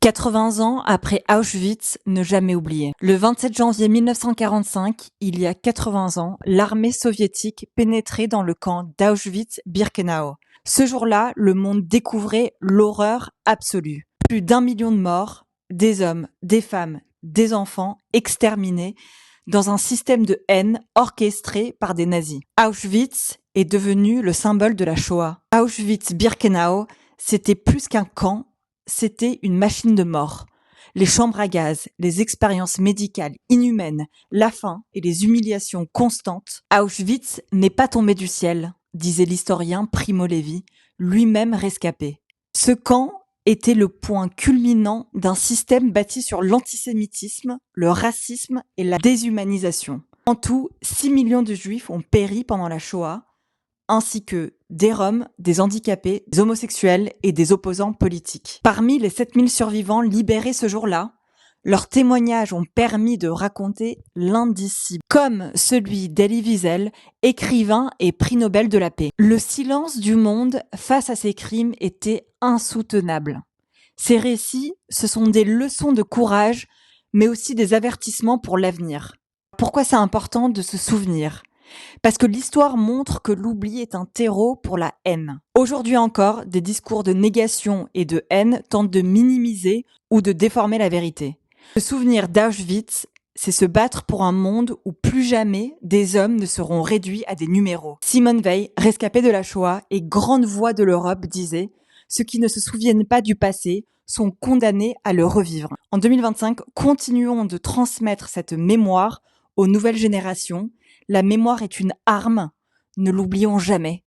80 ans après Auschwitz, ne jamais oublier. Le 27 janvier 1945, il y a 80 ans, l'armée soviétique pénétrait dans le camp d'Auschwitz-Birkenau. Ce jour-là, le monde découvrait l'horreur absolue. Plus d'1 million de morts, des hommes, des femmes, des enfants exterminés dans un système de haine orchestré par des nazis. Auschwitz est devenu le symbole de la Shoah. Auschwitz-Birkenau, c'était plus qu'un camp, c'était une machine de mort. Les chambres à gaz, les expériences médicales inhumaines, la faim et les humiliations constantes. Auschwitz n'est pas tombé du ciel, disait l'historien Primo Levi, lui-même rescapé. Ce camp était le point culminant d'un système bâti sur l'antisémitisme, le racisme et la déshumanisation. En tout, 6 millions de juifs ont péri pendant la Shoah, ainsi que des Roms, des handicapés, des homosexuels et des opposants politiques. Parmi les 7000 survivants libérés ce jour-là, leurs témoignages ont permis de raconter l'indicible, comme celui d'Elie Wiesel, écrivain et prix Nobel de la paix. Le silence du monde face à ces crimes était insoutenable. Ces récits, ce sont des leçons de courage, mais aussi des avertissements pour l'avenir. Pourquoi c'est important de se souvenir ? Parce que l'histoire montre que l'oubli est un terreau pour la haine. Aujourd'hui encore, des discours de négation et de haine tentent de minimiser ou de déformer la vérité. Se souvenir d'Auschwitz, c'est se battre pour un monde où plus jamais des hommes ne seront réduits à des numéros. Simone Veil, rescapée de la Shoah et grande voix de l'Europe, disait « Ceux qui ne se souviennent pas du passé sont condamnés à le revivre ». En 2025, continuons de transmettre cette mémoire aux nouvelles générations. La mémoire est une arme, ne l'oublions jamais.